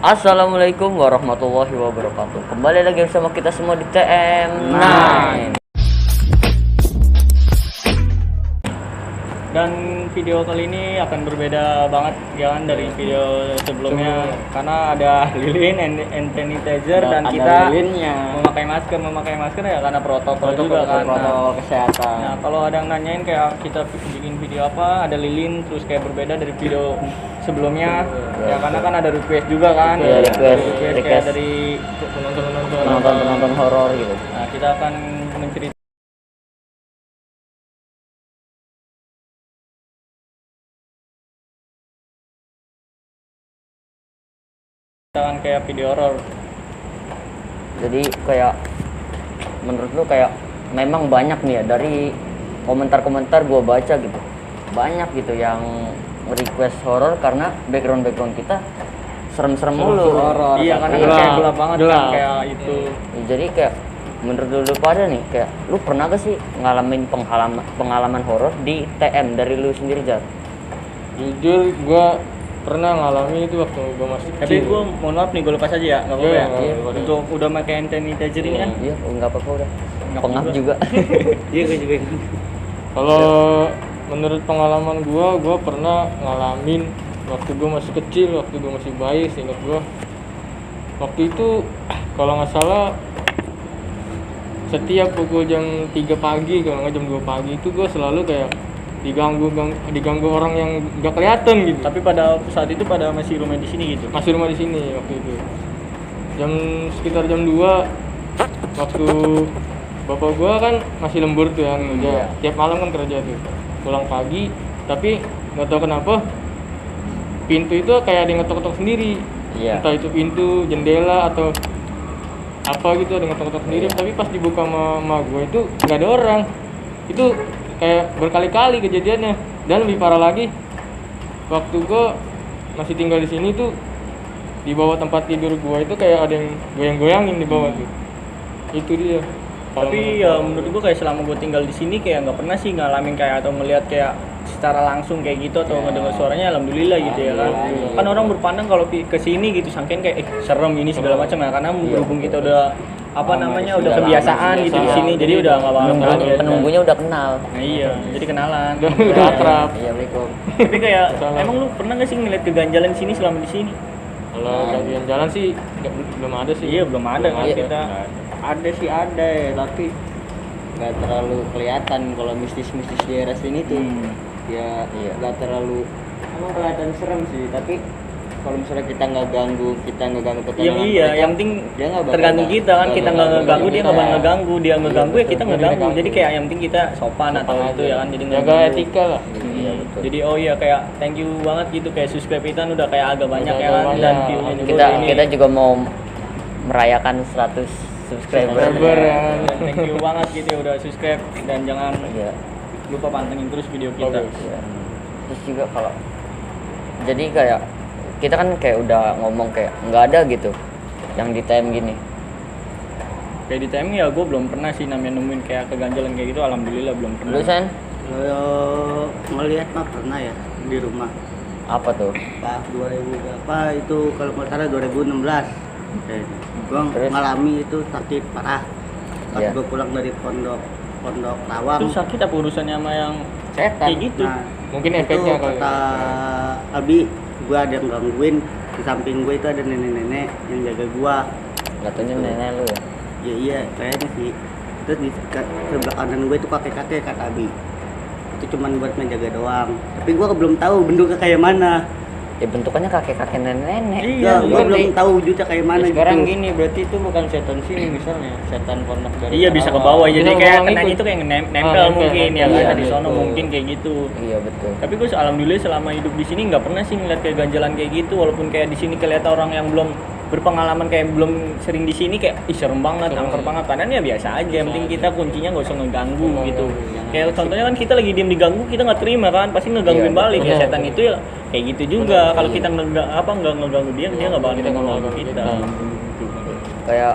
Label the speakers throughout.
Speaker 1: Assalamualaikum warahmatullahi wabarakatuh. Kembali lagi bersama kita semua di TM9.
Speaker 2: Dan video kali ini akan berbeda banget ya kan dari video sebelumnya karena ada lilin hand sanitizer dan kita
Speaker 1: lilinnya.
Speaker 2: memakai masker ya karena protokol juga kan.
Speaker 1: Protokol kesehatan.
Speaker 2: Nah, kalau ada yang nanyain kayak kita bikin video apa, ada lilin terus kayak berbeda dari video sebelumnya ya karena kan ada request juga kan.
Speaker 1: Iya, request
Speaker 2: kayak dari
Speaker 1: penonton horor gitu.
Speaker 2: Nah, kita akan menceritakan kayak video horor.
Speaker 1: Jadi kayak menurut lu kayak memang banyak nih ya dari komentar-komentar gua baca gitu. Banyak gitu yang request horor karena background kita serem-serem mulu.
Speaker 2: Horor. Iya, karena kayak gelap banget kan kayak itu.
Speaker 1: Ya, jadi kayak menurut lu pada nih kayak lu pernah gak sih ngalamin pengalaman horor di TM dari lu sendiri, Jar?
Speaker 3: Jujur gua pernah ngalami itu waktu gua masih kecil.
Speaker 2: Tapi gue mohon maaf nih, gue lepas aja ya, nggak apa-apa ya.
Speaker 1: Iya.
Speaker 2: Untuk udah pakai hand sanitizer ini kan.
Speaker 1: Iya, nggak apa-apa udah.
Speaker 2: Nggak
Speaker 1: Pengap
Speaker 2: apa-apa.
Speaker 1: juga.
Speaker 2: Iya, gue juga.
Speaker 3: Kalau menurut pengalaman gua pernah ngalamin waktu gua masih kecil, waktu gua masih bayi, seingat gua. Waktu itu kalau nggak salah setiap pukul jam 3 pagi, kalau nggak jam 2 pagi itu gua selalu kayak diganggu orang yang nggak kelihatan gitu.
Speaker 2: Tapi pada saat itu pada masih rumah di sini gitu.
Speaker 3: Masih rumah di sini waktu itu. Sekitar jam 2 waktu bapak gua kan masih lembur tuh yang kerja. Tiap malam kan kerja tuh. Pulang pagi, tapi nggak tahu kenapa pintu itu kayak ada yang ngetok-ngetok sendiri.
Speaker 1: Iya.
Speaker 3: Entah itu pintu, jendela atau apa gitu ada ngetok-ngetok sendiri. Tapi pas dibuka sama gua itu nggak ada orang. Itu kayak berkali-kali kejadiannya. Dan lebih parah lagi, waktu gua masih tinggal di sini tuh, di bawah tempat tidur gua itu kayak ada yang goyang-goyangin di bawah tuh. Itu dia.
Speaker 2: Tapi ya menurut gue kayak selama gue tinggal di sini kayak nggak pernah sih ngalamin kayak atau melihat kayak secara langsung kayak gitu atau ngedengar suaranya, alhamdulillah gitu ya kan. Kan orang berpandang kalau ke sini gitu sangkain kayak serem ini segala macam ya karena berhubung kita udah udah kebiasaan gitu di sini, jadi udah nggak bakal
Speaker 1: Penunggunya udah kenal.
Speaker 2: Nah iya, jadi kenalan.
Speaker 3: Udah akrab.
Speaker 1: Iya, Assalamualaikum.
Speaker 2: Tapi kayak emang lu pernah nggak sih ngeliat keganjalan sini selama di sini?
Speaker 3: Kalau bagian jalan sih belum ada sih.
Speaker 2: Iya, belum ada kan
Speaker 1: Iya.
Speaker 2: kita.
Speaker 4: Ada sih ada ya, tapi nggak terlalu kelihatan kalau mistis-mistis di daerah sini tuh. Ya
Speaker 1: Iya.
Speaker 4: nggak terlalu emang kelihatan serem sih, tapi kalau misalnya kita nggak ganggu ketenangan
Speaker 2: Iya,
Speaker 4: mereka,
Speaker 2: yang penting
Speaker 4: dia nggak bakal
Speaker 2: tergantung kita kan, kita nggak ngeganggu dia nggak bakal
Speaker 4: kita.
Speaker 2: ngeganggu, dia ngeganggu ya kita ngeganggu. Jadi kayak yang penting kita sopan atau
Speaker 3: Sopan
Speaker 2: itu
Speaker 3: aja.
Speaker 2: ya kan, jadi nggak
Speaker 3: Jaga
Speaker 2: ganggu.
Speaker 3: etika lah.
Speaker 1: Iya, betul.
Speaker 2: Jadi oh iya kayak thank you banget gitu kayak subscribe kita udah kayak agak banyak ya kan,
Speaker 3: banyak.
Speaker 2: dan view-nya juga
Speaker 1: Kita juga mau merayakan 100 subscriber.
Speaker 3: Subscriber ya.
Speaker 2: Dan thank you banget gitu ya udah subscribe, dan jangan
Speaker 1: Iya.
Speaker 2: lupa pantengin terus video kita.
Speaker 1: Iya. Terus juga kalau jadi kayak kita kan kayak udah ngomong kayak nggak ada gitu yang di TM gini.
Speaker 2: Kayak di TM ya gue belum pernah sih namanya nemuin kayak keganjalan kayak gitu, alhamdulillah belum pernah.
Speaker 1: Lu San,
Speaker 4: Kalau ngelihat mah pernah ya di rumah.
Speaker 1: apa tuh?
Speaker 4: Pas 2000 berapa itu kalau nggak salah 2016. Gua
Speaker 1: Terus?
Speaker 4: ngalami itu sakit parah. Pas
Speaker 1: Iya.
Speaker 4: gua pulang dari pondok Lawang.
Speaker 2: Terus sakit apa urusannya sama yang
Speaker 1: Setan.
Speaker 2: kayak gitu?
Speaker 4: Nah,
Speaker 3: Mungkin
Speaker 4: itu
Speaker 3: efeknya kali.
Speaker 4: kata Abi, gua ada yang gangguin. Di samping gua itu ada nenek-nenek yang jaga gua.
Speaker 1: Nggak taunya nenek lu ya.
Speaker 4: Ya iya, kayaknya sih. Terus di sebelah kanan gua itu kakek-kakek kata Abi. Itu cuman buat menjaga doang. Tapi gua belum tahu bentuknya kayak mana.
Speaker 1: Ya bentukannya kakek-kakek nenek-nenek.
Speaker 2: Iya,
Speaker 4: Gua belum
Speaker 1: Berarti-
Speaker 4: tahu wujudnya kayak mana
Speaker 1: sekarang
Speaker 4: gitu.
Speaker 1: gini berarti itu bukan setan sini misalnya, setan pondok dari
Speaker 2: Iya bisa ke
Speaker 1: Karawang.
Speaker 2: bawah, jadi
Speaker 3: Bisa
Speaker 2: kayak
Speaker 3: ke bawah
Speaker 2: kena
Speaker 3: ikut.
Speaker 2: itu kayak nempel
Speaker 3: nempel,
Speaker 2: mungkin ya kan
Speaker 1: iya,
Speaker 2: dari sono
Speaker 1: betul.
Speaker 2: mungkin kayak gitu.
Speaker 1: Iya betul.
Speaker 2: Tapi gue alhamdulillah selama hidup di sini nggak pernah sih ngeliat kayak ganjalan kayak gitu, walaupun kayak di sini kelihatan orang yang belum berpengalaman kayak belum sering di sini kayak ih serem banget, angker banget, padahal ya biasa aja, yang penting kita kuncinya nggak usah ngeganggu gitu. Kayak contohnya kan kita lagi diem diganggu, kita nggak terima kan, pasti ngegangguin
Speaker 1: Iya,
Speaker 2: balik ya
Speaker 3: betul.
Speaker 2: setan itu ya kayak gitu juga. Kalau kita nggak ngeganggu dia nggak bakal
Speaker 3: Kita
Speaker 2: ngeganggu
Speaker 3: ngeganggu
Speaker 2: kita.
Speaker 1: Kayak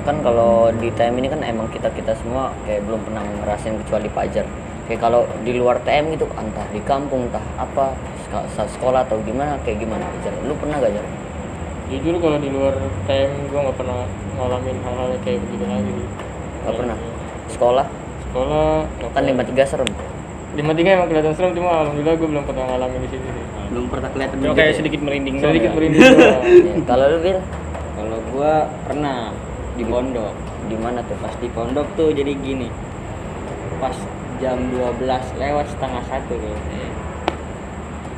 Speaker 1: kan kalau di TM ini kan emang kita semua kayak belum pernah ngerasain kecuali Pak Jar. Kayak kalau di luar TM gitu entah di kampung entah apa saat sekolah atau gimana, kayak gimana Jar? Lu pernah gak Jar?
Speaker 3: Jujur kalau di luar TM gue nggak pernah ngalamin hal-hal kayak begitu lagi.
Speaker 1: Gak pernah. Sekolah
Speaker 3: Sekolah nggak
Speaker 1: kan
Speaker 3: pernah.
Speaker 1: 53 serem.
Speaker 3: 53 emang kelihatan serem, cuma alhamdulillah gue belum pernah ngalamin di sini sih.
Speaker 4: Belum pernah kelihatan
Speaker 2: Cuma
Speaker 4: begitu
Speaker 2: kayak
Speaker 4: ya.
Speaker 2: sedikit merinding doang
Speaker 3: Sedikit
Speaker 2: ya.
Speaker 3: merinding doang.
Speaker 1: Ya, kalau lu Bil
Speaker 5: Kalau gua pernah di pondok.
Speaker 1: di mana tuh?
Speaker 5: Pas di pondok tuh jadi gini. Pas jam 12 lewat setengah 1 tuh.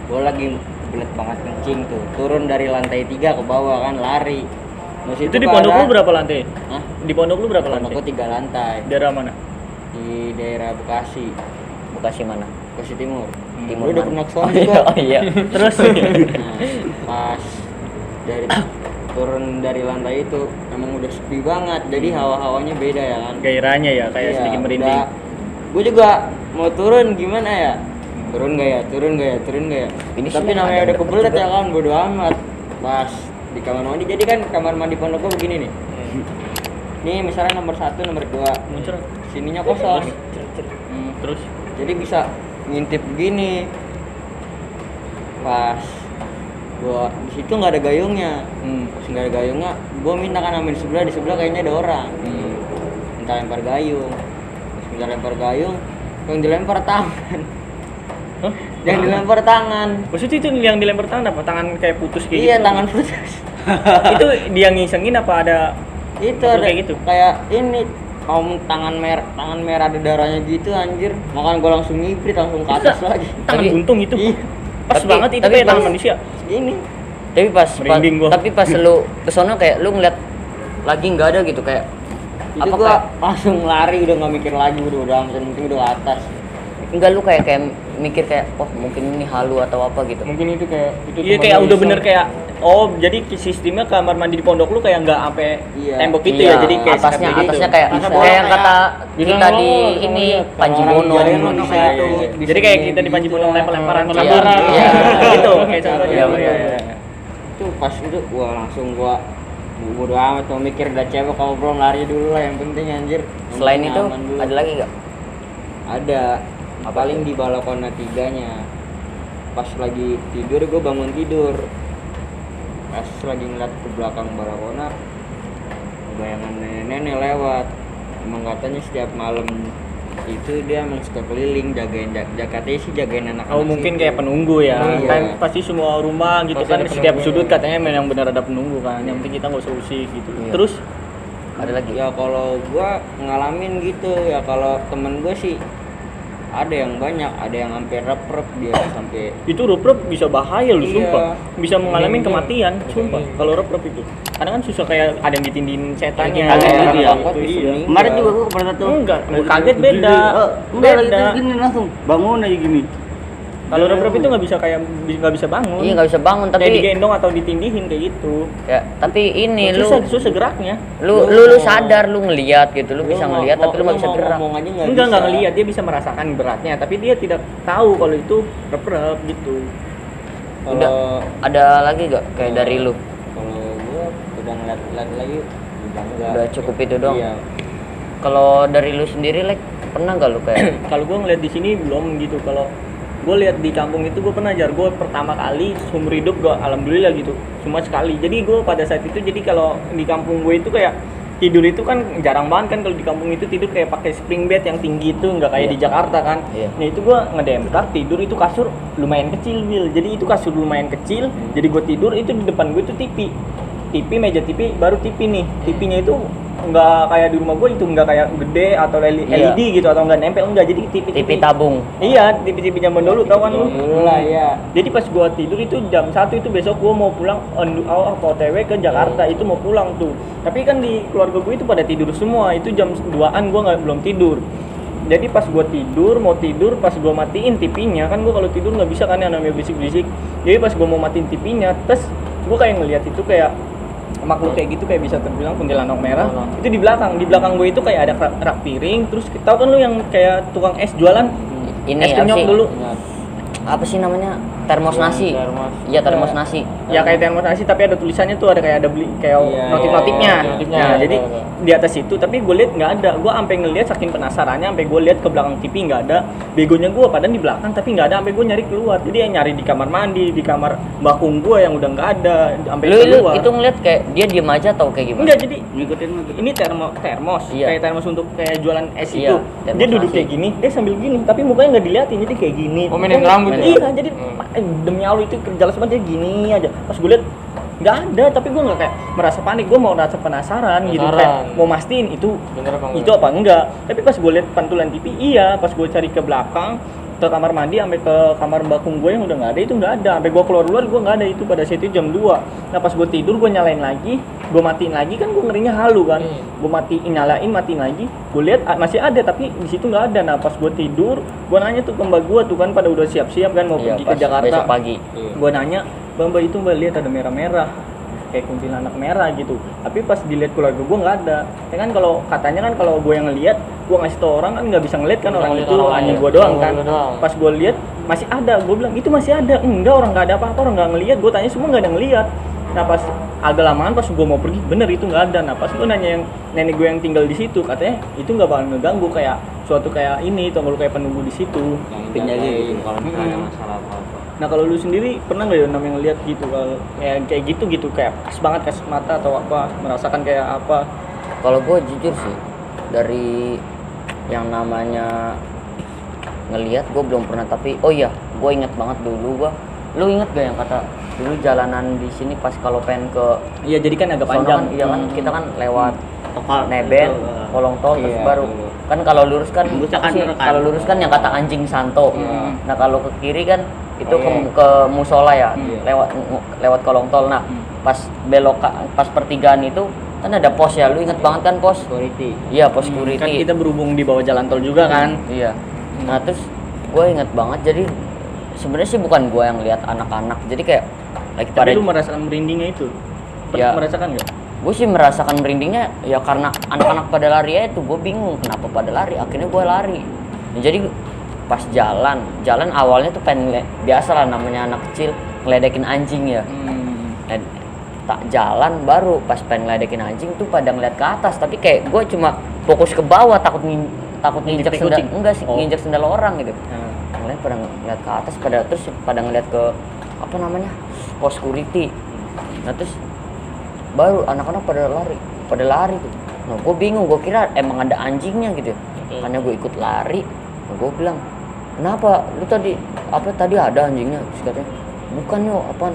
Speaker 5: Gua lagi belet banget kencing tuh. Turun dari lantai 3 ke bawah kan lari. Terus
Speaker 2: Itu di pondok lu berapa lantai?
Speaker 5: Hah?
Speaker 2: Di pondok lu berapa
Speaker 5: Pondok
Speaker 2: lantai?
Speaker 5: gua 3 lantai.
Speaker 2: Daerah mana?
Speaker 5: Di daerah Bekasi,
Speaker 1: Bekasi mana?
Speaker 5: Bekasi Timur.
Speaker 1: Timur
Speaker 5: Lu udah
Speaker 1: mana?
Speaker 5: pernah ke
Speaker 1: Oh
Speaker 5: sono
Speaker 1: iya,
Speaker 5: juga?
Speaker 1: oh iya.
Speaker 2: Terus
Speaker 5: Nah, pas dari turun dari lantai itu emang udah sepi banget, jadi hawa-hawanya beda ya kan.
Speaker 2: gairahnya ya kayak
Speaker 5: Iya,
Speaker 2: sedikit merinding.
Speaker 5: Gue juga mau turun gimana ya? Turun gak ya? Turun gak ya? Turun gak ya?
Speaker 1: Ini
Speaker 5: Tapi
Speaker 1: sih
Speaker 5: namanya
Speaker 1: ada
Speaker 5: udah
Speaker 1: deket
Speaker 5: kebelet
Speaker 1: juga.
Speaker 5: ya kan, bodo amat. Pas di kamar mandi, jadi kan kamar mandi pondok gue begini nih. Nih misalnya nomor 1, nomor 2,
Speaker 2: Muncul.
Speaker 5: sininya kosong.
Speaker 2: Terus
Speaker 5: Jadi bisa ngintip begini. Pas gua di situ nggak ada gayungnya. Pas nggak ada gayungnya, gua minta kan ambil di sebelah kayaknya ada orang. Minta lempar gayung. Pas minta lempar gayung, yang dilempar tangan.
Speaker 2: Hah?
Speaker 5: Yang dilempar tangan.
Speaker 2: maksudnya itu yang dilempar tangan apa? Tangan kayak putus kayak
Speaker 5: Iya,
Speaker 2: gitu?
Speaker 5: tangan putus.
Speaker 2: Itu dia ngisengin apa ada
Speaker 5: Itu
Speaker 2: Maksud
Speaker 5: ada
Speaker 2: kayak gitu?
Speaker 5: Kayak ini tangan merah ada darahnya gitu anjir. Makanya gua langsung ngiprit langsung ke atas lagi.
Speaker 2: tangan
Speaker 1: Tapi-
Speaker 2: buntung itu?
Speaker 5: Iya.
Speaker 2: Pas
Speaker 1: Tapi-
Speaker 2: banget itu
Speaker 1: tapi
Speaker 2: kayak tangan
Speaker 1: pas-
Speaker 2: manusia.
Speaker 5: Segini.
Speaker 1: Tapi pas
Speaker 2: Merinding gua.
Speaker 1: tapi pas lu kesono kayak lu ngeliat lagi nggak ada gitu kayak
Speaker 5: Itu
Speaker 1: apa
Speaker 5: gua
Speaker 1: kayak
Speaker 5: langsung lari udah nggak mikir lagi udah yang penting udah ke atas.
Speaker 1: enggak lu kayak mikir kayak oh mungkin ini halu atau apa gitu.
Speaker 3: Mungkin itu kayak itu
Speaker 2: Iya
Speaker 3: teman
Speaker 2: kayak
Speaker 3: lu
Speaker 2: udah
Speaker 3: iseng.
Speaker 2: bener kayak oh jadi sistemnya kamar mandi di pondok lu kayak nggak sampai
Speaker 5: Iya.
Speaker 2: tembok itu
Speaker 1: Iya,
Speaker 2: ya jadi kayak
Speaker 1: atasnya
Speaker 2: seperti gitu.
Speaker 1: atasnya kayak
Speaker 5: Bisa
Speaker 1: kayak yang
Speaker 5: bolong
Speaker 1: kata
Speaker 3: Bilang
Speaker 1: kita
Speaker 3: lo,
Speaker 1: di
Speaker 3: langsung
Speaker 1: ini
Speaker 3: lihat.
Speaker 1: Panji
Speaker 5: Orang
Speaker 1: Bono.
Speaker 5: jalan
Speaker 2: Iya.
Speaker 5: kayak itu.
Speaker 2: Jadi kayak kita di Panji Bono lempar-lemparan
Speaker 3: Iya.
Speaker 2: samburan.
Speaker 1: Iya.
Speaker 2: Gitu kayak contohnya.
Speaker 1: Iya,
Speaker 2: Iya,
Speaker 1: betul.
Speaker 2: iya.
Speaker 5: Itu pas itu gua langsung bodo amat mau mikir udah cewek kalau belum lari dulu lah yang penting anjir. Yang
Speaker 1: Selain
Speaker 5: penting
Speaker 1: itu
Speaker 5: aman dulu.
Speaker 1: ada lagi nggak?
Speaker 5: Ada. Paling di balkona 3-nya. Pas lagi tidur gue bangun tidur. Pas lagi ngeliat ke belakang balkona bayangan nenek-nenek lewat. Emang katanya setiap malam itu dia emang suka keliling jagain katanya sih jagain anak-anak.
Speaker 2: Oh mungkin
Speaker 5: situ.
Speaker 2: kayak penunggu ya.
Speaker 5: Iya.
Speaker 2: Kan pasti semua rumah gitu
Speaker 3: Pasti
Speaker 2: kan
Speaker 3: ada
Speaker 2: setiap
Speaker 3: penunggu.
Speaker 2: sudut katanya memang benar ada penunggu kan. Yang penting kita nggak usah usik gitu.
Speaker 1: Iya.
Speaker 2: Terus
Speaker 1: Ada lagi?
Speaker 5: Ya kalau gua ngalamin gitu ya, kalau temen gue sih ada yang banyak, ada yang sampai rep dia sampai
Speaker 2: itu rup-rup bisa bahaya lu
Speaker 5: Iya.
Speaker 2: sumpah. Bisa mengalami
Speaker 3: Ini-
Speaker 2: kematian
Speaker 3: ini-
Speaker 2: sumpah
Speaker 3: ini.
Speaker 2: kalau rup-rup itu. Kadang kan susah kayak ada yang ditindin setannya.
Speaker 5: Kaget
Speaker 2: ada
Speaker 5: gitu ya?
Speaker 2: gitu, iya.
Speaker 4: Kemarin juga gua pernah tuh.
Speaker 2: Enggak, kaget beda.
Speaker 4: Enggak lagi
Speaker 2: Beda.
Speaker 4: tuh gini langsung bangun aja gini.
Speaker 2: Kalau rup-rup itu nggak bisa kayak nggak bisa bangun.
Speaker 1: Iya nggak bisa bangun
Speaker 2: Kayak
Speaker 1: tapi
Speaker 2: digendong atau ditindihin kayak gitu.
Speaker 1: ya tapi ini
Speaker 2: Susah geraknya.
Speaker 1: lu sadar lu ngelihat gitu lu bisa ngelihat tapi lu nggak bisa gerak.
Speaker 5: ngomong aja
Speaker 2: Enggak ngelihat, dia bisa merasakan beratnya, tapi dia tidak tahu kalau itu rep-rep gitu.
Speaker 1: Udah ada lagi gak kayak dari lu?
Speaker 5: Kalau gua udah ngeliat lagi udah enggak.
Speaker 1: Udah cukup itu doang.
Speaker 5: Iya.
Speaker 1: Kalau dari lu sendiri like pernah nggak lu kayak
Speaker 2: Kalau gua ngeliat di sini belum gitu. Kalau gue lihat di kampung itu gue pernah jar gue pertama kali seumur hidup gue alhamdulillah gitu cuma sekali. Jadi gue pada saat itu jadi kalau di kampung gue itu kayak tidur itu kan jarang banget kan kalau di kampung itu tidur kayak pakai spring bed yang tinggi itu nggak kayak
Speaker 1: Iya.
Speaker 2: di Jakarta kan.
Speaker 1: Iya.
Speaker 2: Nah itu gue ngedempar tidur itu kasur lumayan kecil Will. Jadi itu kasur lumayan kecil. Jadi gue tidur itu di depan gue itu TV meja TV baru TV nih. TV-nya itu nggak kayak di rumah gue itu nggak kayak gede atau LED
Speaker 1: Iya.
Speaker 2: gitu atau nggak nempel enggak jadi
Speaker 1: TV tabung?
Speaker 2: Iya, TV zaman dulu tau kan lu?
Speaker 5: Dulu lah ya.
Speaker 2: Jadi pas gua tidur itu jam 1 itu besok gua mau pulang OTW ke Jakarta itu mau pulang tuh. Tapi kan di keluarga gua itu pada tidur semua. Itu jam 2-an gua belum tidur. Jadi pas gua mau tidur pas gua matiin TV-nya kan gua kalau tidur nggak bisa kan yang namanya bisik-bisik. Jadi pas gua mau matiin TV-nya terus gua kayak ngelihat itu kayak makhluk kayak gitu kayak bisa terbilang kuntilanak merah. Itu di belakang gue itu kayak ada rak piring terus tahu kan lu yang kayak tukang es jualan
Speaker 1: Ini
Speaker 2: es
Speaker 1: apa
Speaker 2: kenyok
Speaker 1: sih?
Speaker 2: dulu.
Speaker 1: Apa sih namanya? termos nasi.
Speaker 3: termos.
Speaker 1: Iya, termos nasi.
Speaker 2: Ya kayak termos nasi tapi ada tulisannya tuh, ada kayak ada beli kayak
Speaker 5: Iya,
Speaker 2: notif-notifnya.
Speaker 3: iya, notifnya.
Speaker 2: Nah,
Speaker 3: Iya,
Speaker 2: jadi
Speaker 3: iya.
Speaker 2: di atas itu tapi gue lihat nggak ada. Gue sampai ngelihat saking penasarannya, sampai gue lihat ke belakang TV nggak ada. Begonya gue padahal di belakang tapi nggak ada, sampai gue nyari keluar. Jadi yang nyari di kamar mandi, di kamar bakung gue yang udah nggak ada, sampai
Speaker 1: Lu
Speaker 2: keluar.
Speaker 1: itu ngeliat kayak dia diem aja atau kayak gimana?
Speaker 2: Enggak, jadi
Speaker 4: ngikutin mah gitu.
Speaker 2: ini termos
Speaker 1: Iya.
Speaker 2: kayak termos untuk kayak jualan es
Speaker 1: Iya,
Speaker 2: itu.
Speaker 1: termos
Speaker 2: Dia duduk
Speaker 1: nasi.
Speaker 2: kayak gini, dia sambil gini tapi mukanya nggak diliatin, jadi kayak gini.
Speaker 3: Oh, mainin rambut ya?
Speaker 2: Iya, jadi demi Allah itu jelas banget dia gini aja. Pas gue lihat nggak ada, tapi gue nggak kayak merasa panik, gue mau rasa penasaran gitu, kayak mau mastiin itu
Speaker 3: Bener apa enggak?
Speaker 2: itu apa enggak. Tapi pas gue lihat pantulan TV, iya. Pas gue cari ke belakang, ke kamar mandi sampai ke kamar bakung gue yang udah nggak ada, itu nggak ada. Sampai gue keluar gue nggak ada itu pada saat itu jam 2. Nah pas gue tidur gue nyalain lagi, gue matiin lagi, kan gue ngerinya halu kan. Gue matiin lagi, gue lihat masih ada tapi di situ nggak ada. Nah pas gue tidur, gue nanya tuh ke mbak gue tuh kan pada udah siap-siap kan mau
Speaker 1: Iya,
Speaker 2: pergi ke
Speaker 1: pas
Speaker 2: Jakarta.
Speaker 1: besok pagi.
Speaker 2: Gue nanya, mbak itu mbak lihat ada merah-merah kayak kuntilanak merah gitu, tapi pas dilihat keluarga gue nggak ada. Ya kan kalau katanya kan kalau gue yang ngelihat, gue ngasih tau orang kan nggak bisa ngeliat kan,
Speaker 3: Bisa
Speaker 2: orang
Speaker 3: ngeliat
Speaker 2: itu
Speaker 3: orang
Speaker 2: hanya
Speaker 3: lain.
Speaker 2: gue doang
Speaker 3: Oh,
Speaker 2: kan.
Speaker 3: lu doang.
Speaker 2: Pas gue lihat masih ada, gue bilang itu masih ada. Enggak, orang nggak ada apa-apa, orang nggak ngelihat. Gue tanya semua nggak ada ngelihat. Nah pas agak lamaan pas gue mau pergi, bener itu nggak ada. Nah pas gue nanya yang nenek gue yang tinggal di situ, katanya itu nggak bakal ngeganggu, kayak suatu kayak ini, tunggu kayak penunggu di situ.
Speaker 5: yang jagain kalau misalnya ada masalah apa-apa.
Speaker 2: Nah kalau lu sendiri pernah nggak ya namanya ngeliat gitu, kalau kayak gitu kayak pas banget kasih mata atau apa, merasakan kayak apa?
Speaker 1: Kalau gue jujur sih, dari yang namanya ngelihat gue belum pernah, tapi oh iya, gue inget banget dulu lu inget gak yang kata dulu jalanan di sini pas kalau pengen ke
Speaker 2: Iya jadi kan agak
Speaker 1: sono
Speaker 2: panjang.
Speaker 1: kan, iya kan kita kan lewat
Speaker 4: Tokal
Speaker 1: Neben,
Speaker 4: itu,
Speaker 1: kolong tol terus
Speaker 5: Iya,
Speaker 1: baru
Speaker 5: dulu.
Speaker 1: kan kalau lurus kan
Speaker 4: Tembusnya
Speaker 1: apa
Speaker 4: kan
Speaker 1: sih?
Speaker 4: bener kan?
Speaker 1: Kalau lurus kan yang kata anjing santo.
Speaker 5: Iya.
Speaker 1: Nah kalau ke kiri kan itu
Speaker 5: Oh,
Speaker 1: ke,
Speaker 5: iya.
Speaker 1: ke musola ya,
Speaker 5: Iya.
Speaker 1: lewat kolong tol. Nah pas belok pas pertigaan itu kan ada pos ya, lu inget banget kan pos?
Speaker 5: Security.
Speaker 1: Iya pos
Speaker 2: Kan
Speaker 1: security.
Speaker 2: kita berhubung di bawah jalan tol juga kan.
Speaker 1: Iya. Nah terus gue inget banget, jadi sebenarnya sih bukan gue yang lihat anak-anak, jadi kayak lagi pada
Speaker 2: Tapi lu merasakan merindingnya itu?
Speaker 1: Ya.
Speaker 2: Merasakan nggak?
Speaker 1: gue sih merasakan merindingnya ya karena anak-anak pada lari aja tuh, gue bingung kenapa pada lari, akhirnya gue lari. Nah, jadi pas jalan awalnya tuh pengen biasa lah namanya anak kecil ngeledekin anjing ya. Tak jalan baru pas pengen ngeledekin anjing tuh pada ngeliat ke atas, tapi kayak gue cuma fokus ke bawah, takut nginjek
Speaker 2: Ngintip
Speaker 1: sendal,
Speaker 2: kucing?
Speaker 1: enggak sih
Speaker 2: Oh.
Speaker 1: nginjek sendal orang gitu.
Speaker 2: Nah,
Speaker 1: Ngeliat pada ngeliat ke atas, terus pada ngeliat ke apa namanya pos security. Nah terus baru anak-anak pada lari tuh. Nah gue bingung, gue kira emang ada anjingnya gitu ya. Makanya gue ikut lari. Nah, gue bilang, kenapa lu tadi ada anjingnya? Terus katanya, bukan yo, apaan,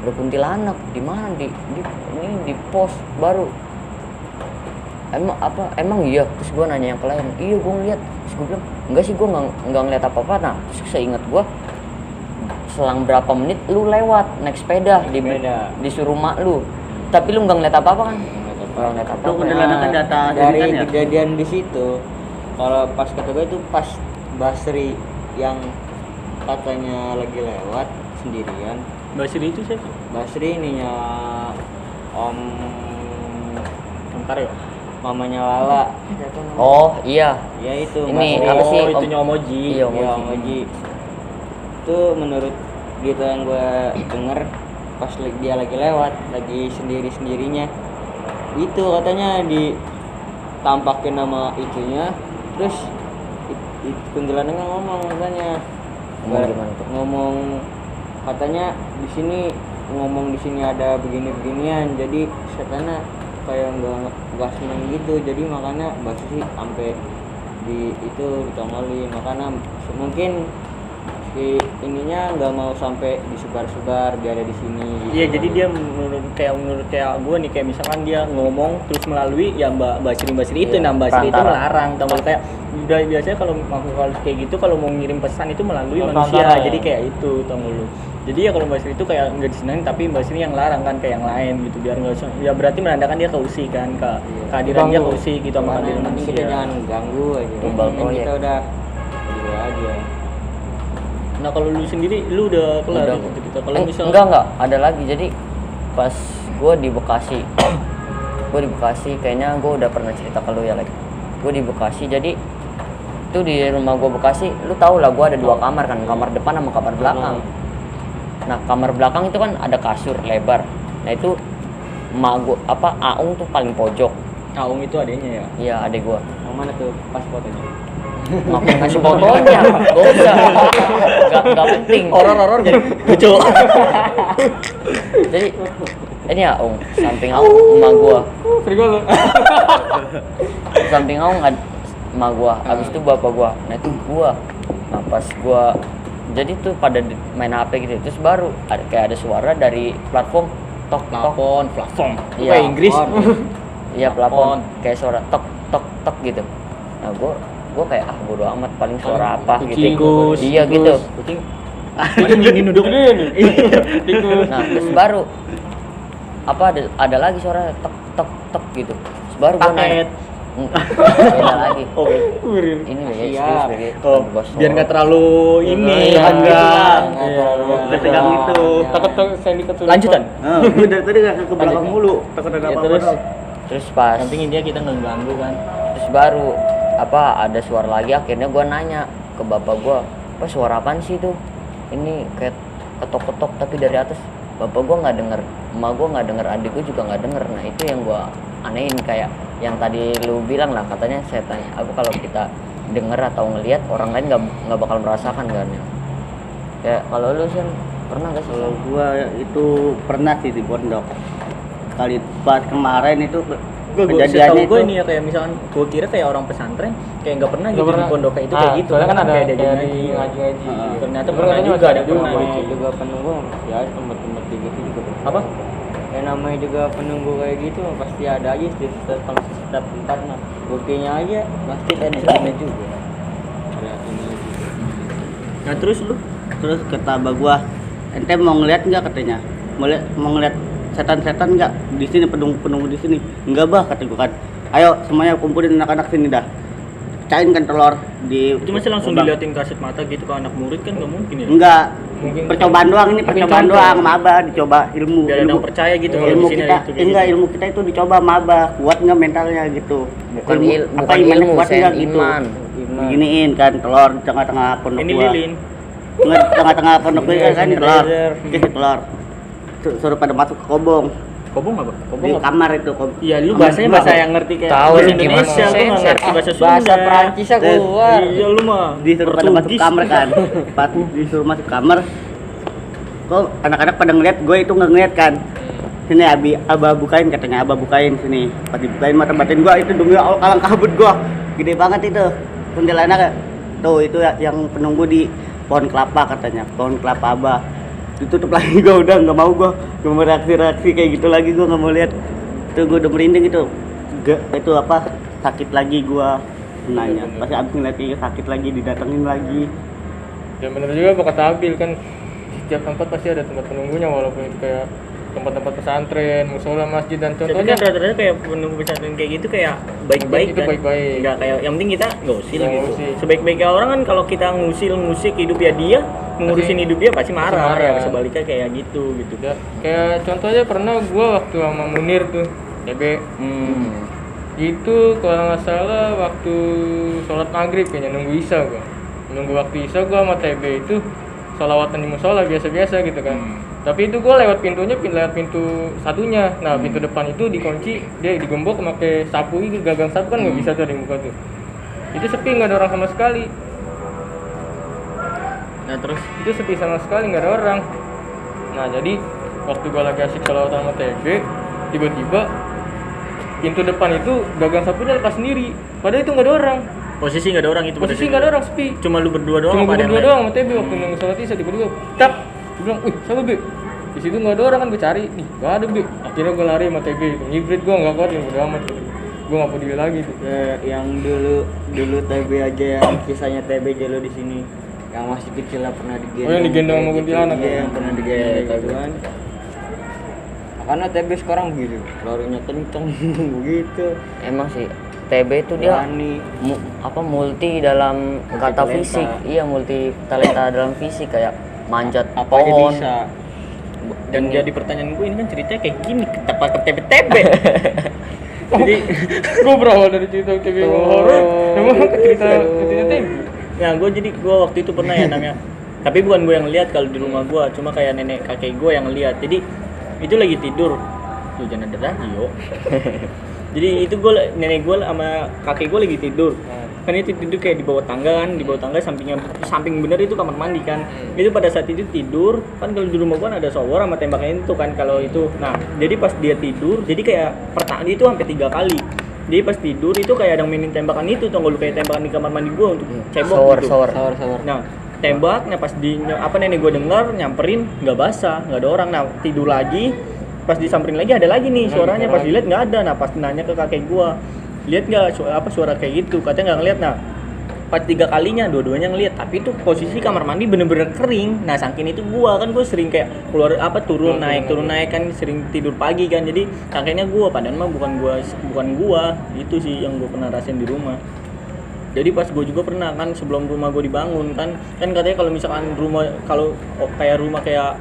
Speaker 1: ada kuntilanak. Di mana? Di pos baru. Emang iya? Terus gue nanya yang ke lain, iya gue ngeliat. Terus gue bilang, enggak sih, gue nggak ngeliat apa-apa. Nah terus seingat gue, selang berapa menit lu lewat naik sepeda, disuruh mak lu, tapi lu nggak ngeliat apa-apa kan? Nggak ngeliat
Speaker 4: Lu
Speaker 1: apa-apa.
Speaker 4: kuntilanak kan data
Speaker 5: dari
Speaker 4: kan ya?
Speaker 5: kejadian di situ, kalau pas kata gue itu pas Basri yang katanya lagi lewat sendirian.
Speaker 2: Basri itu siapa?
Speaker 5: Basri ininya Om
Speaker 2: Bentar ya.
Speaker 5: mamanya Lala.
Speaker 1: Oh iya,
Speaker 5: Ya itu
Speaker 1: Ini
Speaker 5: Basri.
Speaker 1: apa sih?
Speaker 2: Oh, itu
Speaker 1: Om-
Speaker 2: Nyomoji.
Speaker 1: Iya, Om
Speaker 5: Ya,
Speaker 1: Oji.
Speaker 5: Om Oji. Itu menurut berita yang gue denger pas dia lagi lewat, lagi sendirinya. Itu katanya ditampakin nama itunya, terus kuntilanaknya ngomong katanya.
Speaker 1: Ngomong gimana tuh?
Speaker 5: Ngomong katanya di sini ada beginian, jadi setannya kayak nggak seneng gitu, jadi makanya Basri sampai di itu ditongolin, makanya mungkin si ininya nggak mau sampai disebar-sebar dia ada di sini gitu.
Speaker 2: Iya, jadi dia menurut kayak gue nih, kayak misalkan dia ngomong terus melalui ya Mbak Basri itu,
Speaker 1: Iya,
Speaker 2: nah Mbak Basri itu
Speaker 1: perantara.
Speaker 2: melarang, tahu kayak udah biasanya kalau makhluk kayak gitu kalau mau ngirim pesan itu melalui
Speaker 3: Oh,
Speaker 2: manusia,
Speaker 3: perantara ya?
Speaker 2: jadi kayak itu tahu lu. Jadi ya kalau Mbak Basri itu kayak nggak disenangi, tapi Mbak Basri yang larang kan kayak yang lain gitu, biar nggak ya berarti menandakan dia keusik kan, kehadiran dia
Speaker 3: Ganggu.
Speaker 2: keusik gitu sama
Speaker 5: Makanya
Speaker 2: kehadiran
Speaker 5: nanti
Speaker 2: manusia.
Speaker 5: kita jangan ganggu aja.
Speaker 1: Tumbal
Speaker 5: Mungkin
Speaker 1: proyek.
Speaker 5: kita udah gitu aja.
Speaker 2: Nah kalau lu sendiri lu udah kelar
Speaker 1: Udah.
Speaker 2: gitu kita. Kalau misal
Speaker 1: enggak ada lagi. Jadi pas gue di Bekasi kayaknya gue udah pernah cerita ke lu ya, like gue di Bekasi. Jadi itu di rumah gue Bekasi, lu tau lah gue ada 2 kamar kan, kamar depan sama kamar belakang. Nah kamar belakang itu kan ada kasur lebar. Nah itu Aung tuh paling pojok.
Speaker 2: Aung itu adanya ya.
Speaker 1: Iya adek gua.
Speaker 5: Yang mana tuh pas fotonya?
Speaker 1: Ngapain kasih fotonya? Gak usah. Gak penting.
Speaker 2: Horor jadi lucu.
Speaker 1: Jadi ini Aung, samping Aung emak gua.
Speaker 3: Serigala.
Speaker 1: Samping Aung ada emak gua. Abis itu bapak gua. Nah itu gua. Nah pas gua jadi tuh pada main HP gitu. Terus baru kayak ada suara dari platform tok tok.
Speaker 2: Platform.
Speaker 1: Iya.
Speaker 2: Kayak Inggris.
Speaker 1: Iya plafon kayak suara tok tok tok gitu. Nah gua kayak bodo amat paling suara apa gitu.
Speaker 2: Tikus,
Speaker 1: Iya gitu.
Speaker 2: Kucing. Kucing ini nunduk dia nih.
Speaker 1: Nah terus baru ada lagi suara tok tok tok gitu. Terus baru gua
Speaker 2: Paket.
Speaker 1: beda lagi.
Speaker 2: Oh,
Speaker 1: Ini
Speaker 5: Siap.
Speaker 2: biar nggak terlalu ini
Speaker 1: Iya,
Speaker 2: agak.
Speaker 4: Udah tegang itu.
Speaker 3: Takut Sandy kesulitan.
Speaker 2: Lanjutan.
Speaker 4: Gue dari tadi gak ke belakang mulu. Takut ada
Speaker 2: Ya,
Speaker 4: apa-apa.
Speaker 1: Terus pas
Speaker 2: Yang penting intinya kita nggak ganggu kan.
Speaker 1: terus baru ada suara lagi, akhirnya gua nanya ke bapak gua, "Apa suara apaan sih itu? Ini kayak ketok-ketok tapi dari atas." Bapak gua nggak denger, emak gua nggak denger, adik gua juga nggak denger. Nah itu yang gua anehin, kayak yang tadi lu bilang lah, katanya saya tanya aku kalau kita denger atau ngelihat orang lain nggak bakal merasakan kan ya. Kayak kalau lu sih pernah gak sih?
Speaker 4: Kalau gua itu pernah sih di pondok. Kali pas kemarin itu kejadiannya
Speaker 2: gue
Speaker 4: itu
Speaker 2: ini ya kayak misalkan gue kira kayak orang pesantren kayak nggak pernah
Speaker 3: Nggak
Speaker 2: gitu
Speaker 3: pernah.
Speaker 2: di pondok kayak itu kayak gitu
Speaker 3: Soalnya kan ada
Speaker 2: kayak
Speaker 3: kayak
Speaker 2: ngaji.
Speaker 3: di ngaji-ngaji.
Speaker 2: Ternyata
Speaker 3: Bener,
Speaker 2: pernah
Speaker 3: katanya
Speaker 2: juga
Speaker 3: masih
Speaker 2: ada
Speaker 3: ada juga.
Speaker 2: pernah.
Speaker 5: Itu juga penunggu ya tempat-tempat kayak gitu juga.
Speaker 2: Apa?
Speaker 5: Ya namanya juga penunggu kayak gitu pasti ada aja di setiap tempat nah. Buktinya aja pasti ada sini juga. Ada ini juga.
Speaker 2: Nah terus lu
Speaker 4: terus kata abah gua, ente mau ngeliat nggak katanya, mau ngeliat setan-setan nggak di sini, penunggu di sini? Enggak bah kata gua kan. Ayo semuanya kumpulin anak-anak sini dah. Pecahin kan telur di
Speaker 2: itu masih langsung
Speaker 4: lubang.
Speaker 2: diliatin kasih mata gitu ke anak murid kan nggak mungkin ya.
Speaker 4: Enggak.
Speaker 3: Mungkin
Speaker 4: Percobaan doang ini, percobaan
Speaker 3: contoh.
Speaker 4: doang sama abah, dicoba ilmu.
Speaker 2: Biar ada yang percaya gitu kalau
Speaker 4: ilmu
Speaker 2: di sini
Speaker 4: kita,
Speaker 2: ada itu kayak
Speaker 4: enggak
Speaker 2: gitu.
Speaker 4: ilmu kita itu dicoba sama abah, kuat nggak mentalnya gitu.
Speaker 1: Bukan
Speaker 4: apa
Speaker 1: bukan
Speaker 4: imannya
Speaker 1: ilmu,
Speaker 4: kuat
Speaker 1: sen
Speaker 4: nggak gitu.
Speaker 1: iman.
Speaker 4: Diginiin kan telur di tengah-tengah pondok
Speaker 2: Ini
Speaker 4: gua.
Speaker 2: lilin.
Speaker 4: Tengah-tengah pondok gua kan telur.
Speaker 5: Sanitizer.
Speaker 4: Kasih telur. Suruh pada masuk ke kobong.
Speaker 2: Kobong apa?
Speaker 4: Di kamar itu
Speaker 2: Iya, lu bahasanya bahasa yang ngerti kayak
Speaker 1: Tahu
Speaker 2: bahasa
Speaker 1: gimana
Speaker 2: Indonesia, lu nggak
Speaker 1: sensor.
Speaker 2: ngerti bahasa Sunda.
Speaker 1: Bahasa Perancis aku keluar.
Speaker 2: Iya, lu mah.
Speaker 4: disuruh pada masuk
Speaker 2: Portugis.
Speaker 4: kamar kan. Pas disuruh masuk kamar, kok anak-anak pada ngeliat, gue itu nggak ngeliat kan. Sini abah bukain katanya, abah bukain sini. Pas dibukain mata batin gue itu demi Allah kalang kabut gue, gede banget itu kuntilanak. Tuh itu yang penunggu di pohon kelapa katanya, pohon kelapa abah. Ditutup lagi gue udah nggak mau reaksi kayak gitu lagi, gue nggak mau lihat. Tuh gue udah merinding itu. Itu apa sakit lagi gue nanya. Pasti abis ngeliat kayak sakit lagi, didatengin lagi.
Speaker 3: Ya bener juga Pak kata Abil kan di setiap tempat pasti ada tempat penunggunya walaupun itu kayak tempat-tempat pesantren, musola, masjid dan
Speaker 2: Tapi
Speaker 3: contohnya
Speaker 2: kan rata-rata kayak penunggu pesantren kayak gitu kayak baik-baik
Speaker 3: Itu
Speaker 2: kan.
Speaker 3: baik-baik.
Speaker 2: Enggak kayak yang penting kita ngusil
Speaker 3: Nggak
Speaker 2: gitu.
Speaker 3: ngusil.
Speaker 2: Sebaik-baiknya orang kan kalau kita ngusik hidup ya dia, ngurusin hidup dia pasti marah.
Speaker 3: marah.
Speaker 2: Ya sebaliknya kayak gitu.
Speaker 3: ya, kayak contohnya pernah gua waktu sama Munir tuh TB itu kalau nggak salah waktu sholat maghrib kayaknya nunggu isya gua nunggu waktu isya gua sama TB itu sholawatan di musola biasa-biasa gitu kan. Tapi itu gua lewat pintunya lewat pintu satunya. Nah pintu depan itu dikunci, dia digembok pakai sapu itu, gagang sapu kan nggak bisa tuh ada yang buka tuh. Itu sepi, nggak ada orang sama sekali.
Speaker 2: Nah terus
Speaker 3: Itu sepi sama sekali, nggak ada orang. Nah jadi waktu gua lagi asik sholawatan sama TB, tiba-tiba pintu depan itu gagang sapunya lepas sendiri. Padahal itu nggak ada orang.
Speaker 2: posisi nggak ada orang itu.
Speaker 3: Posisi nggak ada orang, sepi.
Speaker 2: Cuma lu berdua doang.
Speaker 3: Cuma
Speaker 2: apa ada yang
Speaker 3: berdua
Speaker 2: lain?
Speaker 3: doang sama TB waktu nunggu sholat isya, tiba-tiba tap. Gue bilang, wih siapa Be? Di situ nggak ada orang kan, gue cari, nih nggak ada Be. Akhirnya gue lari sama TB, ngibrit gue nggak kuat, udah amat. Gue nggak peduli lagi tuh.
Speaker 5: Yang dulu TB aja yang kisahnya TB jelo di sini yang masih kecil lah pernah digendong.
Speaker 3: Oh, yang digendong sama
Speaker 5: kayak
Speaker 3: kuntilanak
Speaker 5: Iya,
Speaker 3: ya?
Speaker 5: yang pernah digendong kayak gitu kan. Karena TB sekarang begitu, larinya kenceng begitu.
Speaker 1: Emang sih TB itu dia
Speaker 5: Berani.
Speaker 1: multi dalam kata
Speaker 5: talenta.
Speaker 1: fisik. Iya, multi talenta dalam fisik, kayak manjat
Speaker 5: Apa aja
Speaker 1: pohon.
Speaker 5: bisa.
Speaker 2: Dan jadi pertanyaan gue ini kan ceritanya kayak gini, ketapa ke TB. Jadi
Speaker 3: Gue berawal dari cerita TB horor, emang ke cerita TB.
Speaker 2: ya gue waktu itu pernah ya namanya Tapi bukan gue yang lihat kalau di rumah gue, cuma kayak nenek kakek gue yang lihat. Jadi itu lagi tidur. Lu jangan ada radio. Jadi itu nenek gue sama kakek gue lagi tidur. Kan itu tidur kayak di bawah tangga kan, di bawah tangga samping bener itu kamar mandi kan. Itu pada saat itu tidur, kan kalau di rumah gue ada shower sama tembakan itu kan kalau itu. Nah, jadi pas dia tidur, jadi kayak pertama itu sampai 3 kali. Jadi pas tidur itu kayak ada yang mainin tembakan itu, tau gak lu, kayak tembakan di kamar mandi gue untuk cebok gitu.
Speaker 1: Shower.
Speaker 2: Nah, tembaknya pas nenek gue dengar nyamperin nggak basah, nggak ada orang. Nah, tidur lagi, pas disamperin lagi ada lagi nih suaranya, pas dilihat nggak ada. Nah, pas nanya ke kakek gue, lihat nggak suara kayak gitu, katanya nggak ngeliat. Nah, pas 3 kalinya dua-duanya ngeliat, tapi itu posisi kamar mandi bener-bener kering. Nah, saking itu gue sering kayak keluar turun naik kan, sering tidur pagi kan, jadi kakeknya gue, padahal mah bukan gua. Itu sih yang gue pernah rasain di rumah. Jadi pas gue juga pernah kan, sebelum rumah gue dibangun kan katanya kalau misalkan rumah kayak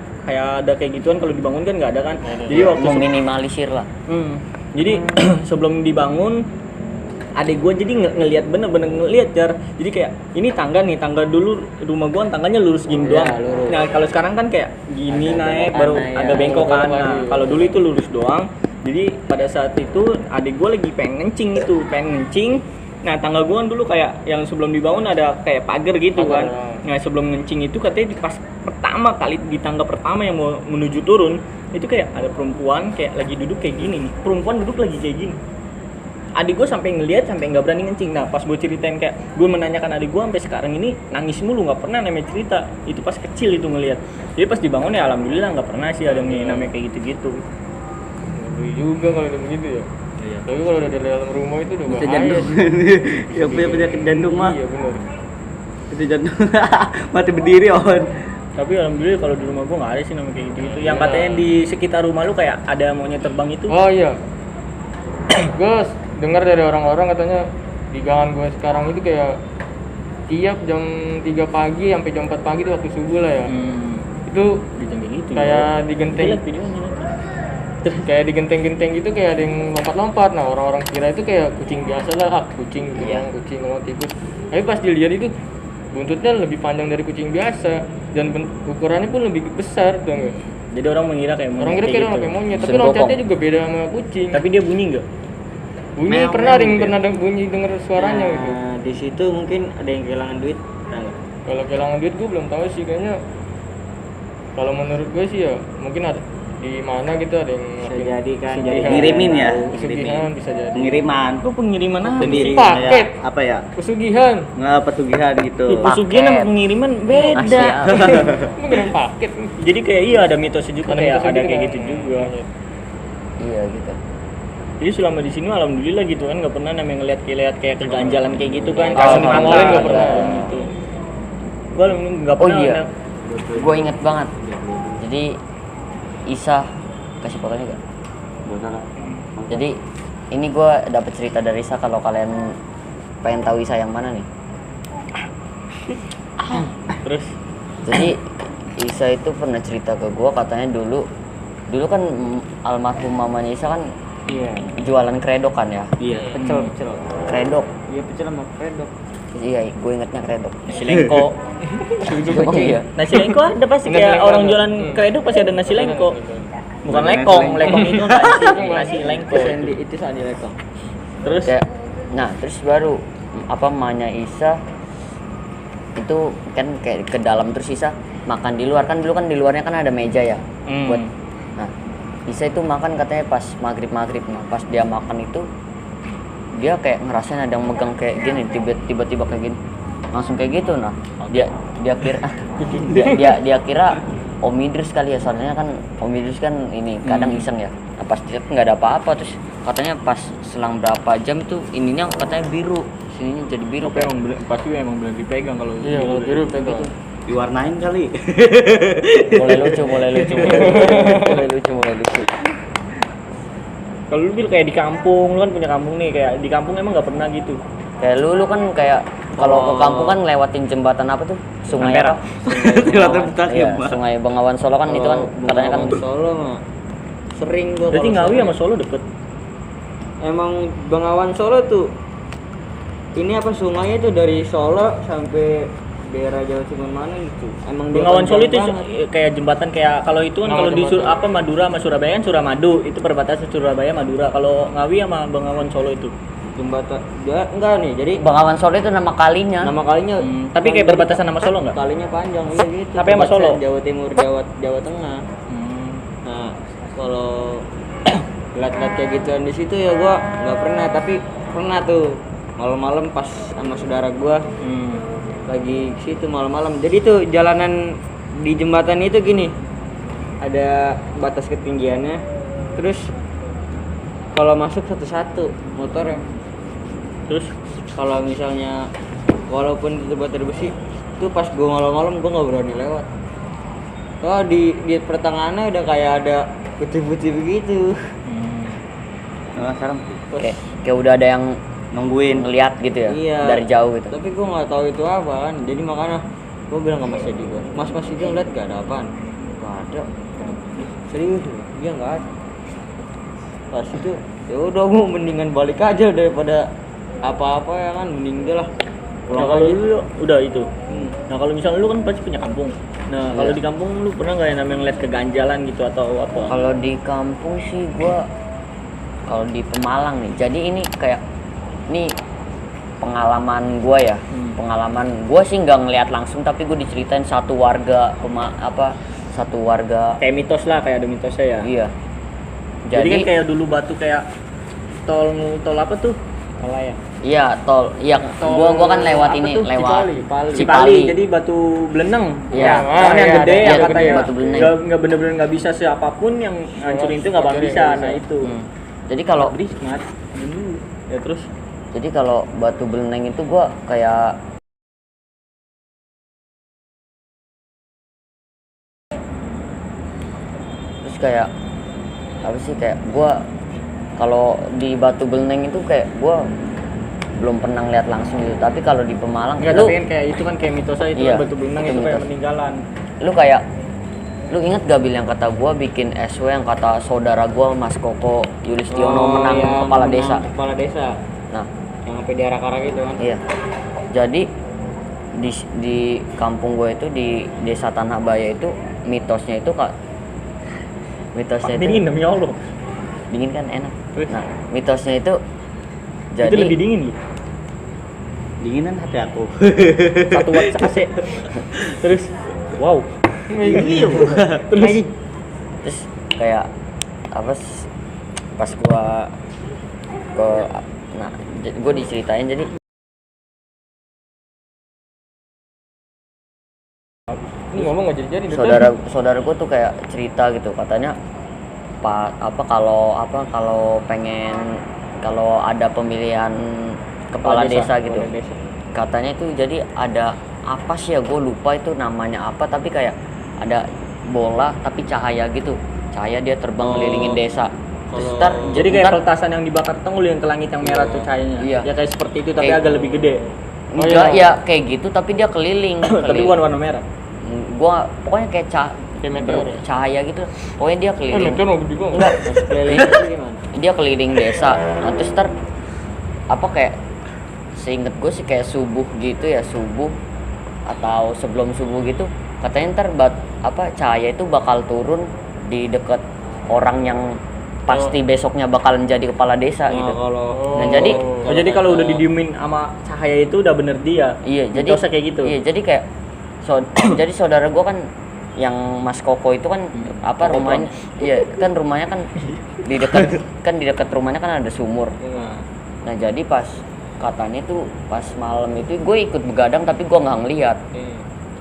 Speaker 2: ada kayak gituan kalau dibangun kan nggak ada kan. Jadi waktu
Speaker 1: meminimalisir lah.
Speaker 2: Jadi sebelum dibangun, adek gue jadi bener-bener ngeliat jar. Jadi kayak ini tangga dulu rumah gue tangganya lurus gini doang.
Speaker 5: lurus.
Speaker 2: Nah kalau sekarang kan kayak gini naik baru agak bengkok kan. Nah kalau dulu itu lurus doang. Jadi pada saat itu adek gue lagi pengen ngencing. Nah tangga gue kan dulu kayak yang sebelum dibangun ada kayak pagar gitu kan. Nah sebelum ngencing itu katanya pas pertama kali di tangga pertama yang mau menuju turun itu kayak ada perempuan kayak lagi duduk kayak gini nih. Perempuan duduk lagi kayak gini. Adik gue sampai ngelihat sampai nggak berani ngencing. Nah pas gue ceritain kayak gue menanyakan adik gue sampai sekarang ini nangis mulu, nggak pernah namanya cerita. Itu pas kecil itu ngelihat. Jadi pas dibangun ya alhamdulillah nggak pernah sih ada yang namanya kayak gitu-gitu.
Speaker 3: Ngeri juga kalau udah begitu ya. Iya. Tapi kalau udah di dalam rumah itu udah
Speaker 4: Bisa
Speaker 3: bahaya.
Speaker 4: jantung. Yang punya penyakit jantung mah.
Speaker 3: Iya benar.
Speaker 4: Itu jantung. Mati berdiri on.
Speaker 2: Tapi alhamdulillah kalau di rumah gue nggak ada sih namanya kayak gitu. Yang katanya di sekitar rumah lu kayak ada monyet terbang itu.
Speaker 3: Oh iya. Gue dengar dari orang-orang katanya di gangan gue sekarang itu kayak tiap jam 3 pagi sampai jam 4 pagi itu waktu subuh lah ya. Itu
Speaker 2: Kayak gitu.
Speaker 3: kayak digenteng.
Speaker 2: Lihat videonya.
Speaker 3: Kayak digenteng-genteng gitu, kayak ada yang lompat-lompat. Nah orang-orang kira itu kayak kucing biasa lah, kucing kalau tikus. Tapi pas dilihat itu buntutnya lebih panjang dari kucing biasa dan ukurannya pun lebih besar, tuh nggak?
Speaker 2: Jadi orang mengira kayak monyet.
Speaker 3: Orang kira
Speaker 2: kayak
Speaker 3: kayak monyet, tapi
Speaker 1: Sendokong.
Speaker 3: loncatnya juga beda sama kucing.
Speaker 2: Tapi dia bunyi nggak?
Speaker 3: Bunyi pernah bunyi denger suaranya gitu.
Speaker 5: Nah, di situ mungkin ada yang kehilangan duit, ada nggak?
Speaker 3: Kalau kehilangan duit gue belum tahu sih, kayaknya. Kalau menurut gue sih ya mungkin ada di mana gitu ada yang
Speaker 5: Bisa
Speaker 3: ngelakuin
Speaker 5: jadi kan,
Speaker 3: pesugihan.
Speaker 5: jadi
Speaker 4: Ngirimin ya?
Speaker 3: Pesugihan bisa jadi.
Speaker 4: Pengiriman.
Speaker 2: Kok pengiriman apa?
Speaker 4: Sendiri
Speaker 3: Paket.
Speaker 4: kayak apa ya?
Speaker 3: Pesugihan.
Speaker 4: Nggak pesugihan gitu.
Speaker 2: Pesugihan sama pengiriman beda.
Speaker 1: Asia.
Speaker 3: Mungkin paket.
Speaker 2: Jadi kayak iya ada mitosnya juga kayak
Speaker 3: mitosnya
Speaker 2: ada
Speaker 3: gitu
Speaker 2: kayak
Speaker 3: kan.
Speaker 2: gitu juga.
Speaker 1: Iya gitu.
Speaker 2: Jadi selama di sini alhamdulillah gitu kan nggak pernah namanya ngeliat kayak keganjalan kayak gitu kan.
Speaker 3: Kasus
Speaker 2: Kasus
Speaker 3: Mangolin
Speaker 2: mata
Speaker 3: nggak pernah.
Speaker 2: gitu. Gua nggak
Speaker 1: Oh
Speaker 2: pernah.
Speaker 1: iya,
Speaker 2: ada-
Speaker 1: gue inget banget. Jadi Isa kasih fotonya gak? Jadi ini gue dapet cerita dari Isa, kalau kalian pengen tahu Isa yang mana nih.
Speaker 2: Terus
Speaker 1: Jadi Isa itu pernah cerita ke gue, katanya dulu kan almarhum mamanya Isa kan
Speaker 5: Iya.
Speaker 1: jualan kredok kan ya.
Speaker 5: Iya. Pecel.
Speaker 1: Kredok.
Speaker 5: Iya pecel sama kredok.
Speaker 1: Iya, gue ingetnya kredok.
Speaker 2: nasi lengko.
Speaker 1: Oh iya.
Speaker 2: Nasi lengko ada pasti
Speaker 3: Nasi
Speaker 2: kayak
Speaker 3: lengko
Speaker 2: orang
Speaker 3: ada.
Speaker 2: jualan kredok pasti ada nasi lengko. Bukan
Speaker 4: Nasi
Speaker 2: lekong,
Speaker 4: lengko.
Speaker 2: lekong itu nasi lengko.
Speaker 5: Itu sandi lekong.
Speaker 2: Terus
Speaker 1: Kayak, nah terus baru apa mamanya Isa itu kan kayak ke dalam, terus Isa makan di luar, kan dulu kan di luarnya kan ada meja ya buat. Nah Isa itu makan katanya pas maghrib. Nah pas dia makan itu dia kayak ngerasain ada yang megang kayak gini, tiba-tiba kayak gini langsung kayak gitu. Nah dia kira dia kira Om Idris kali ya, soalnya kan Om Idris kan ini kadang iseng ya. Nah pas dilihat nggak ada apa-apa, terus katanya pas selang berapa jam tuh ininya katanya biru, sininya jadi biru.
Speaker 2: tapi pasti emang benar dipegang kalau
Speaker 3: Iya, kalau biru pegang.
Speaker 4: Diwarnain kali.
Speaker 1: mulai lucu.
Speaker 2: Kalau lu bil kayak di kampung, lu kan punya kampung nih, kayak di kampung emang nggak pernah gitu.
Speaker 1: Kayak lu kan kayak kalau ke kampung kan lewatin jembatan apa tuh? Sungai
Speaker 2: Ampera.
Speaker 1: apa?
Speaker 4: Jembatan Betaki,
Speaker 1: Iya,
Speaker 4: Mbak.
Speaker 1: Sungai Bengawan Solo kan itu kan katanya kan
Speaker 5: Solo mah sering gua.
Speaker 2: Berarti
Speaker 5: kalau
Speaker 2: Ngawi
Speaker 5: Solo.
Speaker 2: sama Solo deket.
Speaker 5: Emang Bengawan Solo tuh ini apa sungainya tuh dari Solo sampai daerah Jawa Timur mana gitu. Emang dia
Speaker 2: Bengawan Solo itu
Speaker 5: panjang banget.
Speaker 2: kayak jembatan kayak kalau itu kan
Speaker 3: Oh,
Speaker 2: kalau di
Speaker 3: jembatan.
Speaker 2: apa Madura sama Surabaya kan Suramadu itu perbatasan Surabaya Madura. Kalau Ngawi sama Bengawan Solo itu.
Speaker 5: Jembatan ya enggak nih. Jadi
Speaker 1: Bengawan Solo itu nama kalinya.
Speaker 5: nama kalinya
Speaker 2: Tapi kayak berbatasan sama Solo nggak?
Speaker 5: kalinya panjang iya gitu.
Speaker 2: Tapi sama Solo?
Speaker 5: Perbatasan Jawa Timur, Jawa Tengah. Nah, kalau lihat-lihat kayak gituan di situ ya gua nggak pernah, tapi pernah tuh malam-malam pas sama saudara gua lagi ke situ malam-malam. Jadi tuh jalanan di jembatan itu gini. Ada batas ketinggiannya. Terus kalau masuk satu-satu motornya.
Speaker 2: Terus
Speaker 5: Kalau misalnya walaupun itu baterai besi, tuh pas gua malam-malam gua nggak berani lewat. Oh di pertengahannya udah kayak ada putih-putih begitu.
Speaker 4: Nah, sekarang
Speaker 1: Kayak udah ada yang
Speaker 4: nungguin.
Speaker 1: ngeliat gitu ya
Speaker 5: Iya.
Speaker 1: dari jauh gitu.
Speaker 5: Tapi gua nggak tahu itu apa kan. Jadi makanya gua bilang ke Mas Edi gua, Mas Edi ngeliat gak ada apaan? Gak ada. Serius? Iya nggak ada. Pas itu ya udah gua mendingan balik aja daripada apa-apa ya kan, mending dia lah.
Speaker 2: nah
Speaker 5: Pulang
Speaker 2: kalau
Speaker 5: aja.
Speaker 2: lu udah itu.
Speaker 5: Hmm.
Speaker 2: Nah kalau misalnya lu kan pasti punya kampung. Nah kalau
Speaker 1: Iya.
Speaker 2: di kampung lu pernah nggak yang namanya ngeliat keganjalan gitu atau apa?
Speaker 1: Kalau di kampung sih gua kalau di Pemalang nih. Jadi ini kayak nih pengalaman gua ya. Pengalaman gua sih nggak ngeliat langsung tapi gua diceritain satu warga satu warga.
Speaker 2: Kayak mitos lah, kayak ada mitosnya ya.
Speaker 1: Iya.
Speaker 2: Jadi, kan
Speaker 1: Jadi
Speaker 2: kayak dulu batu kayak tol apa tuh? Tol layang.
Speaker 1: iya tol. Iya gua kan lewat
Speaker 2: Apa
Speaker 1: ini
Speaker 2: tuh?
Speaker 1: lewat
Speaker 2: Cipali. Jadi batu beleneng.
Speaker 1: Iya.
Speaker 2: Soalnya yang
Speaker 3: iya,
Speaker 2: gede
Speaker 3: ada
Speaker 2: yang
Speaker 1: batu
Speaker 2: katanya
Speaker 1: gede, batu beleneng.
Speaker 2: nggak bener-bener nggak bisa siapapun yang ngancurin itu nggak bakal bisa. Nah itu.
Speaker 1: Jadi kalau
Speaker 2: Beri semangat dulu. Ya terus
Speaker 1: Jadi kalau batu beleneng itu gua kayak terus kayak apa sih kayak gua kalau di batu beleneng itu kayak gua belum pernah lihat langsung gitu. Tapi kalau di Pemalang
Speaker 2: nggak,
Speaker 1: lu
Speaker 2: tapi kan kayak itu kan kayak mitosnya itu
Speaker 1: Iya,
Speaker 2: kan batu beleneng
Speaker 1: itu
Speaker 2: itu kayak
Speaker 1: mitos.
Speaker 2: peninggalan.
Speaker 1: lu inget gak Bil yang kata gua bikin SW yang kata saudara gua Mas Koko Yulistiono menang
Speaker 5: iya,
Speaker 1: kepala
Speaker 5: menang
Speaker 1: desa.
Speaker 5: Kepala desa.
Speaker 1: Nah,
Speaker 5: Yang sampai diarak-arak gitu kan.
Speaker 1: iya. Jadi di kampung gue itu di Desa Tanah Baya itu mitosnya itu mitosnya itu
Speaker 2: Dingin demi Allah.
Speaker 1: dingin kan enak.
Speaker 2: Terus?
Speaker 1: Nah, mitosnya itu
Speaker 2: Itu lebih dingin loh.
Speaker 4: Dinginan hati aku.
Speaker 2: 1 watt AC. Terus wow.
Speaker 1: terus kayak apa pas gua ke nah gua diceritain jadi
Speaker 3: Ini ngomong nggak jadi
Speaker 1: saudara gua tuh kayak cerita gitu katanya kalau ada pemilihan kepala desa gitu katanya itu jadi ada apa sih ya gue lupa itu namanya apa tapi kayak ada bola tapi cahaya gitu cahaya dia terbang ngelilingin desa terus
Speaker 2: Jadi kayak peletasan yang dibakar tenggul yang ke langit yang merah tuh cahayanya.
Speaker 1: Iya.
Speaker 2: Ya kayak seperti itu tapi
Speaker 1: Kayak-
Speaker 2: agak lebih gede.
Speaker 1: enggak ya kayak gitu tapi dia keliling
Speaker 2: Tapi bukan warna merah.
Speaker 1: gua pokoknya kayak
Speaker 3: Kayak meteor.
Speaker 1: cahaya gitu pokoknya dia keliling
Speaker 3: Meteor mau gede gua.
Speaker 1: enggak
Speaker 5: Keliling itu gimana?
Speaker 1: dia keliling desa nah, terus apa kayak seinget gue sih kayak subuh gitu ya subuh atau sebelum subuh gitu katanya cahaya itu bakal turun di dekat orang yang pasti besoknya bakal menjadi kepala desa gitu
Speaker 5: Kalau
Speaker 1: nah jadi
Speaker 2: Oh, jadi kalau udah didiemin sama cahaya itu udah bener dia.
Speaker 1: iya jadi
Speaker 2: Mitosnya kayak gitu.
Speaker 1: iya jadi kayak jadi saudara gue kan yang Mas Koko itu kan apa rumahnya iya kan rumahnya kan di dekat rumahnya kan ada sumur. Nah jadi pas katanya tuh pas malam itu gue ikut begadang tapi gue nggak ngeliat.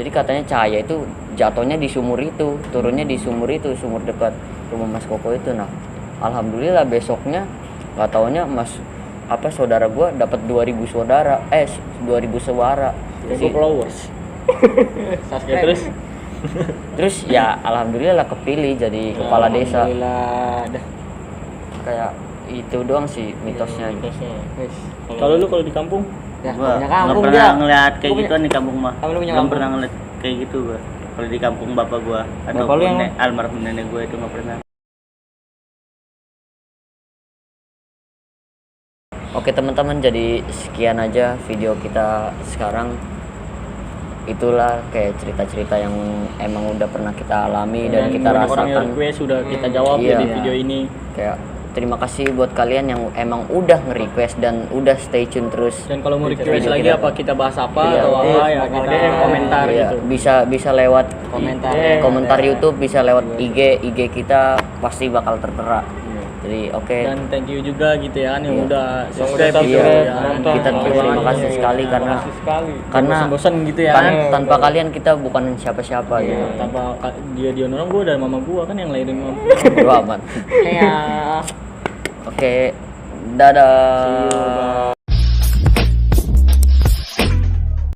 Speaker 1: Jadi katanya cahaya itu jatuhnya di sumur itu, turunnya di sumur itu, sumur dekat rumah Mas Koko itu. Nah alhamdulillah besoknya nggak taunya saudara gue dapat 2000 suara.
Speaker 2: Itu followers. Ya,
Speaker 1: Terus ya alhamdulillah lah kepilih jadi kepala desa.
Speaker 5: Alhamdulillah dah.
Speaker 1: Kayak itu doang sih mitosnya.
Speaker 5: Wes.
Speaker 2: Kalau lu kalau di kampung
Speaker 5: Ya,
Speaker 4: Gua
Speaker 5: punya
Speaker 4: nggak
Speaker 5: kampung
Speaker 4: pernah
Speaker 5: dia.
Speaker 4: ngeliat kayak
Speaker 5: Gua
Speaker 4: gituan di kampung mah.
Speaker 5: Kamu punya
Speaker 4: Belum
Speaker 5: kampung?
Speaker 4: pernah ngeliat kayak gitu gua. Kalau di kampung bapak gua atau
Speaker 5: Bapak lu yang
Speaker 4: almarhum nenek gua itu nggak pernah.
Speaker 1: Oke teman-teman, jadi sekian aja video kita sekarang. itulah kayak cerita-cerita yang emang udah pernah kita alami dan kita
Speaker 2: banyak orang yang
Speaker 1: rasakan.
Speaker 2: request sudah kita jawab
Speaker 1: Iya.
Speaker 2: di video ini.
Speaker 1: Kayak terima kasih buat kalian yang emang udah nge-request dan udah stay tune terus.
Speaker 2: Dan kalau mau request
Speaker 1: Video
Speaker 2: lagi
Speaker 1: kita.
Speaker 2: apa kita bahas apa
Speaker 1: Iya.
Speaker 2: atau apa ya
Speaker 3: Kalau
Speaker 2: kita
Speaker 3: DM.
Speaker 2: komentar
Speaker 1: Iya,
Speaker 2: gitu.
Speaker 1: bisa lewat
Speaker 5: Komentar.
Speaker 1: YouTube, bisa lewat IG kita pasti bakal tertera. Jadi oke.
Speaker 2: Dan thank you juga gitu ya kan yang
Speaker 1: Iya.
Speaker 2: udah
Speaker 3: Yang
Speaker 2: subscribe
Speaker 3: udah
Speaker 2: gitu
Speaker 3: subscribe,
Speaker 2: ya.
Speaker 3: nonton.
Speaker 1: Kita
Speaker 3: Terima
Speaker 1: terima
Speaker 3: kasih.
Speaker 1: kasih sekali karena
Speaker 3: Makasih sekali.
Speaker 2: Bosan-bosan gitu ya.
Speaker 1: kan
Speaker 3: Iya.
Speaker 1: tanpa kalian kita bukan siapa-siapa
Speaker 2: Iya,
Speaker 1: gitu.
Speaker 2: tanpa dia orang gua dan mama gua kan yang lahirin mama.
Speaker 1: Bro aman.
Speaker 2: Ya.
Speaker 1: Oke. Dadah.
Speaker 3: See you, bye.